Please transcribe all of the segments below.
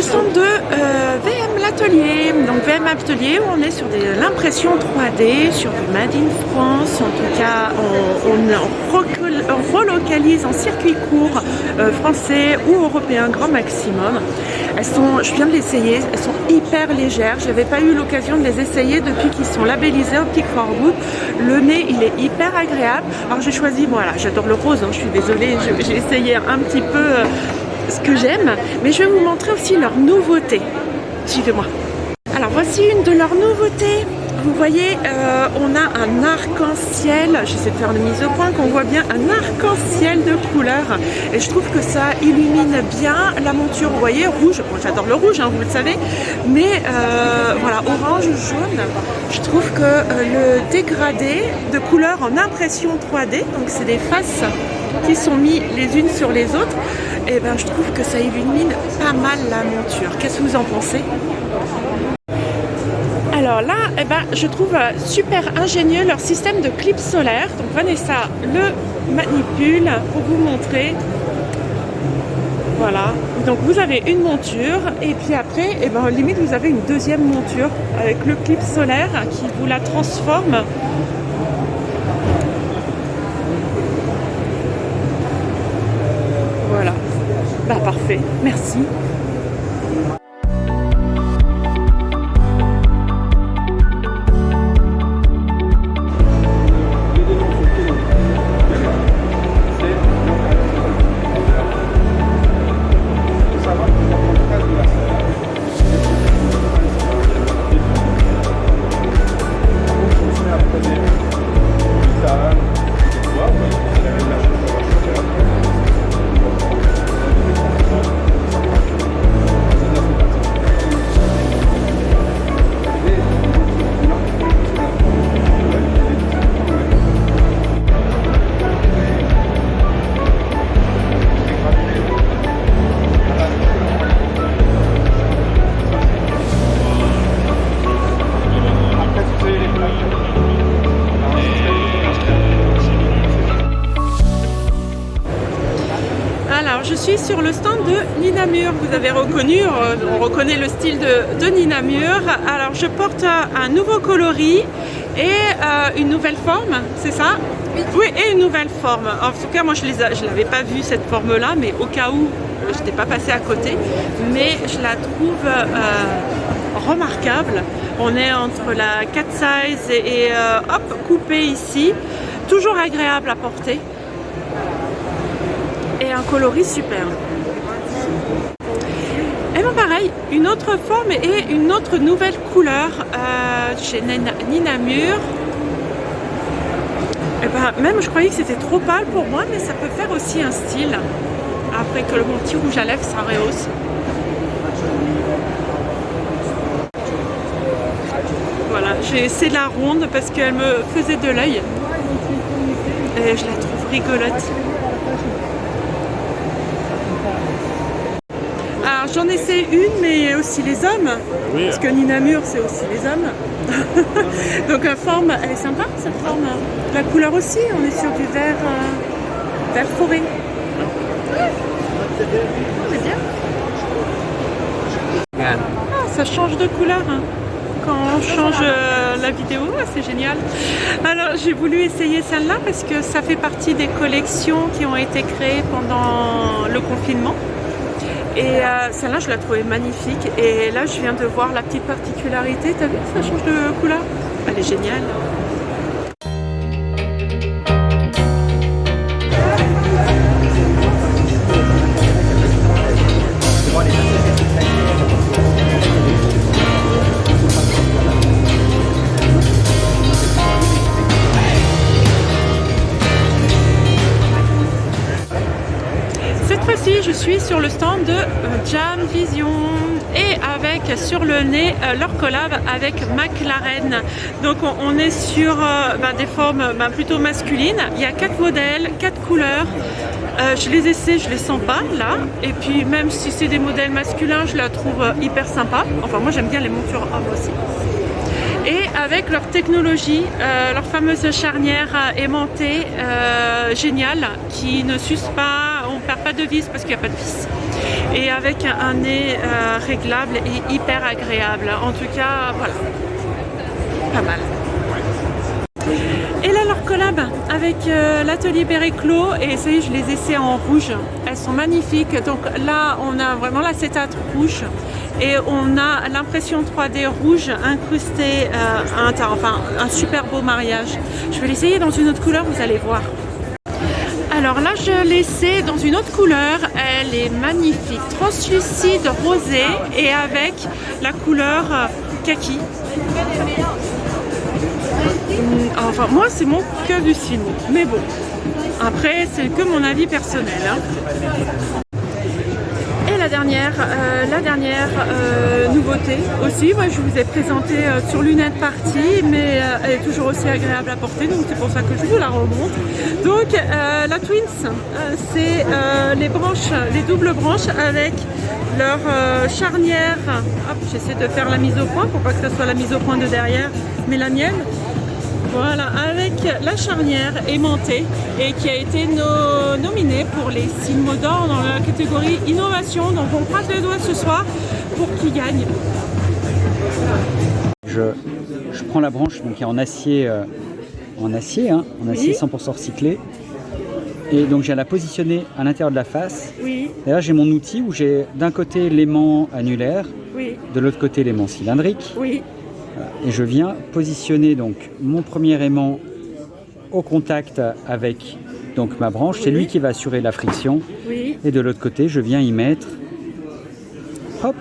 stand de VM l'atelier. Donc VM Atelier, où on est sur l'impression 3D, sur du Made in France. En tout cas, on relocalise en circuit court français ou européen grand maximum. Je viens de l'essayer, elles sont hyper légères. J'avais pas eu l'occasion de les essayer depuis qu'ils sont labellisés Optic for Good. Le nez, il est hyper agréable. Alors j'ai choisi, voilà, j'adore le rose, hein, je suis désolée, j'ai essayé un petit peu ce que j'aime, mais je vais vous montrer aussi leurs nouveautés. Suivez-moi. Alors voici une de leurs nouveautés. Vous voyez, on a un arc-en-ciel, j'essaie de faire une mise au point, qu'on voit bien un arc-en-ciel de couleurs. Et je trouve que ça illumine bien la monture. Vous voyez, rouge, bon, j'adore le rouge, hein, vous le savez, mais voilà, orange, jaune. Je trouve que le dégradé de couleurs en impression 3D, donc c'est des faces qui sont mis les unes sur les autres, et ben je trouve que ça illumine pas mal la monture. Qu'est-ce que vous en pensez ? Alors là, eh ben, je trouve super ingénieux leur système de clips solaires. Donc Vanessa le manipule pour vous montrer. Voilà, donc vous avez une monture et puis après, eh ben, limite vous avez une deuxième monture avec le clip solaire qui vous la transforme. Voilà, bah parfait, merci. Alors je suis sur le stand de Ninamur, vous avez reconnu, on reconnaît le style de Ninamur. Alors je porte un nouveau coloris et une nouvelle forme, c'est ça? Oui, et une nouvelle forme. En tout cas moi je l'avais pas vu cette forme là, mais au cas où je n'étais pas passée à côté, mais je la trouve remarquable. On est entre la cat size et hop, coupé ici, toujours agréable à porter. Et un coloris super. Et bien pareil, une autre forme et une autre nouvelle couleur chez Ninamur. Et ben, même je croyais que c'était trop pâle pour moi, mais ça peut faire aussi un style. Après que mon petit rouge à lèvres ça rehausse. Voilà, j'ai essayé la ronde parce qu'elle me faisait de l'œil. Et je la trouve rigolote. Alors j'en essaie une, mais aussi les hommes, oui, parce que Ninamur c'est aussi les hommes. Donc la forme, elle est sympa cette forme. La couleur aussi, on est sur du vert, vert forêt. C'est bien. Ah, ça change de couleur hein, quand on change la vidéo, c'est génial. Alors j'ai voulu essayer celle-là parce que ça fait partie des collections qui ont été créées pendant le confinement. Et celle-là, je la trouvais magnifique. Et là, je viens de voir la petite particularité. T'as vu, ça change de couleur. Elle est géniale. Je suis sur le stand de Jam Vision et avec sur le nez leur collab avec McLaren. Donc on est sur des formes plutôt masculines. Il y a 4 modèles, 4 couleurs. Je les essaie, je les sens pas là. Et puis même si c'est des modèles masculins, je la trouve hyper sympa. Enfin moi j'aime bien les montures hommes aussi. Et avec leur technologie, leur fameuse charnière aimantée géniale qui ne s'use pas, on ne perd pas de vis parce qu'il n'y a pas de vis. et avec un nez réglable et hyper agréable. En tout cas, voilà, pas mal. Et là, leur collab avec l'atelier Béréclos, et ça y est, je les essaie en rouge. Elles sont magnifiques. Donc là, on a vraiment l'acétate rouge et on a l'impression 3D rouge incrustée, enfin un super beau mariage. Je vais l'essayer dans une autre couleur, vous allez voir. Alors là, je l'essaie dans une autre couleur. Elle est magnifique, translucide rosé et avec la couleur kaki. Enfin, moi, c'est mon cœur du film. Mais bon, après, c'est que mon avis personnel. Hein. Et la dernière nouveauté aussi, moi, je vous ai présenté sur Lunettes Party, mais elle est toujours aussi agréable à porter, donc c'est pour ça que je vous la remonte. Donc, la Twins, c'est les branches, les doubles branches avec leur charnière. Hop, j'essaie de faire la mise au point pour pas que ce soit la mise au point de derrière, mais la mienne. Voilà, avec la charnière aimantée et qui a été nominée pour les Silmo d'or dans la catégorie innovation. Donc on croise les doigts ce soir pour qui gagne. Je prends la branche donc qui est en acier, en acier 100% recyclé. Et donc j'ai à la positionner à l'intérieur de la face. Oui. Et là j'ai mon outil où j'ai d'un côté l'aimant annulaire, oui, de l'autre côté l'aimant cylindrique. Oui. Et je viens positionner donc mon premier aimant au contact avec donc ma branche. Oui. C'est lui qui va assurer la friction. Oui. Et de l'autre côté, je viens y mettre hop,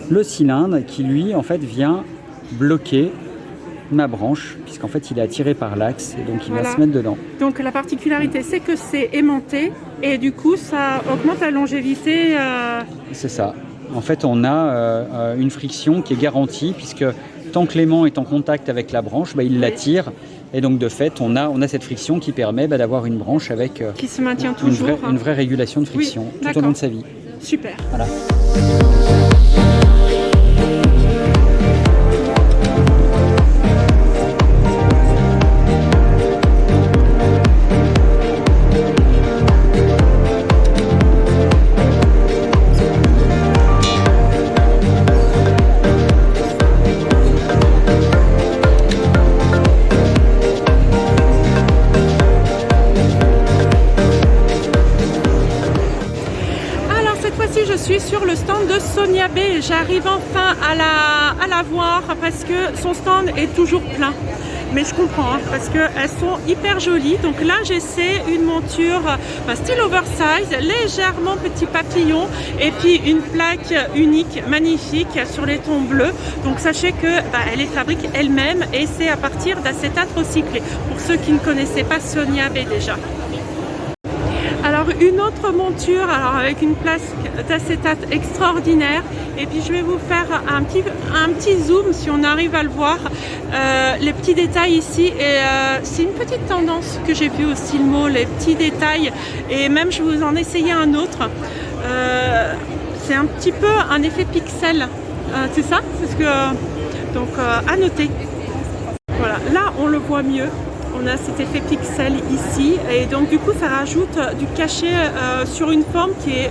le cylindre qui lui en fait vient bloquer ma branche puisqu'en fait il est attiré par l'axe et donc il va se mettre dedans. Donc la particularité c'est que c'est aimanté et du coup ça augmente la longévité. C'est ça. En fait, on a une friction qui est garantie puisque tant que l'aimant est en contact avec la branche, il l'attire et donc de fait, on a cette friction qui permet d'avoir une branche avec qui se maintient toujours, une vraie régulation de friction tout au long de sa vie. Super. Voilà. Je suis sur le stand de Sonia B. J'arrive enfin à la voir parce que son stand est toujours plein. Mais je comprends parce qu'elles sont hyper jolies. Donc là, j'essaie une monture style oversize, légèrement petit papillon et puis une plaque unique, magnifique sur les tons bleus. Donc sachez que elle les fabrique elle-même et c'est à partir d'acétate recyclé. Pour ceux qui ne connaissaient pas Sonia B déjà. Alors une autre monture avec une plaque d'acétate extraordinaire et puis je vais vous faire un petit zoom si on arrive à le voir, les petits détails ici et c'est une petite tendance que j'ai vue au Silmo, les petits détails et même je vous en essayais un autre, c'est un petit peu un effet pixel, c'est ça, c'est ce que donc à noter. Voilà, là on le voit mieux. On a cet effet pixel ici et donc du coup ça rajoute du cachet sur une forme qui est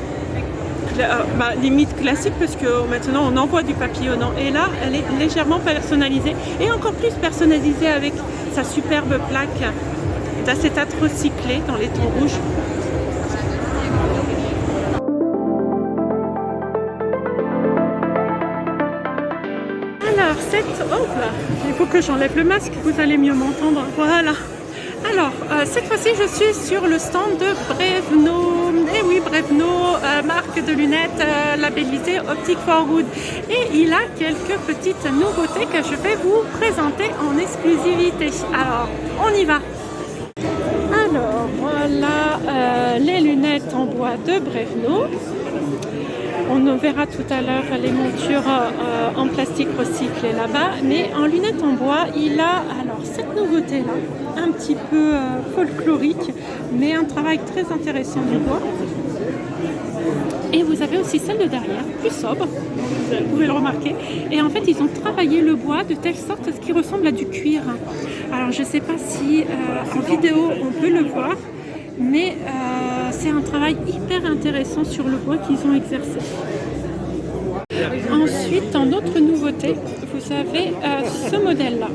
limite classique parce que maintenant on envoie du papillonnant et là elle est légèrement personnalisée et encore plus personnalisée avec sa superbe plaque d'acétate recyclé dans les tons rouges. Alors il faut que j'enlève le masque, vous allez mieux m'entendre, voilà. Alors, cette fois-ci, je suis sur le stand de Brevno. Et oui, Brevno, marque de lunettes labellisée Optic for Good. Et il a quelques petites nouveautés que je vais vous présenter en exclusivité. Alors, on y va. Alors, voilà les lunettes en bois de Brevno. On verra tout à l'heure les montures en plastique recyclé là-bas, mais en lunettes en bois, il a alors cette nouveauté-là, un petit peu folklorique, mais un travail très intéressant du bois. Et vous avez aussi celle de derrière, plus sobre, vous pouvez le remarquer. Et en fait, ils ont travaillé le bois de telle sorte à ce qu'il ressemble à du cuir. Alors, je ne sais pas si en vidéo on peut le voir, mais c'est un travail hyper intéressant sur le bois qu'ils ont exercé. Ensuite, en autre nouveauté, vous avez ce modèle-là,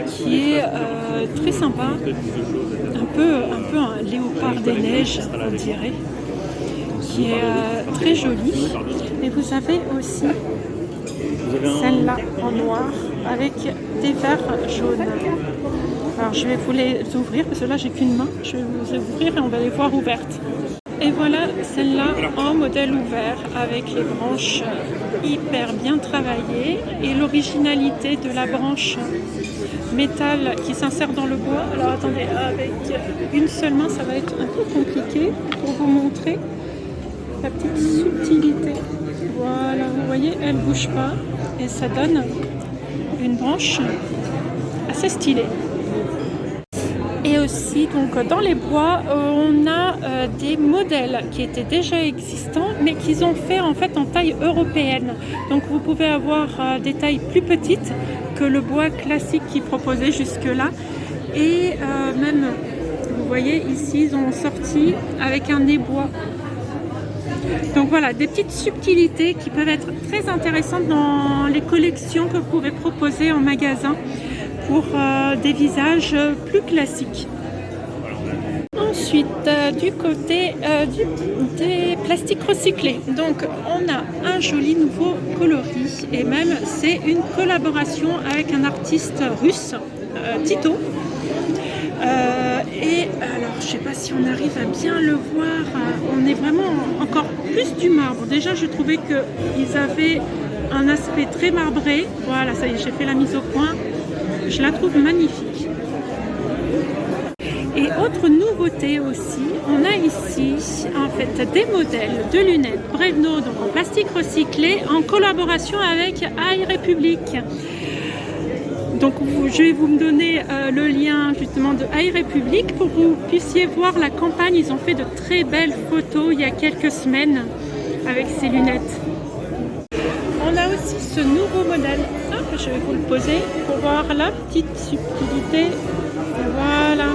qui est très sympa, un peu un léopard des neiges, on dirait, qui est très joli. Et vous avez aussi celle-là en noir avec des verres jaunes. Alors je vais vous les ouvrir parce que là j'ai qu'une main. Je vais vous les ouvrir et on va les voir ouvertes. Et voilà celle-là en modèle ouvert avec les branches hyper bien travaillées et l'originalité de la branche métal qui s'insère dans le bois. Alors attendez, avec une seule main ça va être un peu compliqué pour vous montrer la petite subtilité. Voilà, vous voyez, elle ne bouge pas et ça donne une branche assez stylée. Et aussi, donc, dans les bois, on a des modèles qui étaient déjà existants, mais qu'ils ont fait en fait en taille européenne. Donc, vous pouvez avoir des tailles plus petites que le bois classique qu'ils proposaient jusque-là. Et même, vous voyez, ici, ils ont sorti avec un ébois. Donc voilà, des petites subtilités qui peuvent être très intéressantes dans les collections que vous pouvez proposer en magasin pour des visages plus classiques. Ensuite, du côté des plastiques recyclés, donc on a un joli nouveau coloris et même c'est une collaboration avec un artiste russe, Tito. Et alors, je ne sais pas si on arrive à bien le voir, on est vraiment encore plus du marbre. Déjà, je trouvais qu'ils avaient un aspect très marbré. Voilà, ça y est, j'ai fait la mise au point. Je la trouve magnifique. Et autre nouveauté aussi, on a ici en fait des modèles de lunettes Brevno, donc en plastique recyclé, en collaboration avec High Republic. Donc je vais vous donner le lien justement de High Republic pour que vous puissiez voir la campagne. Ils ont fait de très belles photos il y a quelques semaines avec ces lunettes. On a aussi ce nouveau modèle. Je vais vous le poser pour voir la petite subtilité. Voilà.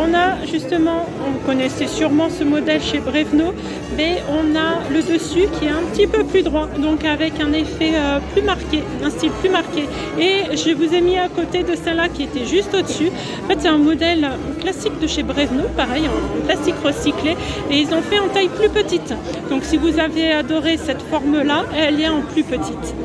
On a justement, on connaissait sûrement ce modèle chez Brevno, mais on a le dessus qui est un petit peu plus droit, donc avec un effet plus marqué, un style plus marqué. Et je vous ai mis à côté de celle-là qui était juste au-dessus. En fait, c'est un modèle classique de chez Brevno, pareil, en plastique recyclé, et ils ont fait en taille plus petite. Donc si vous avez adoré cette forme-là, elle est en plus petite.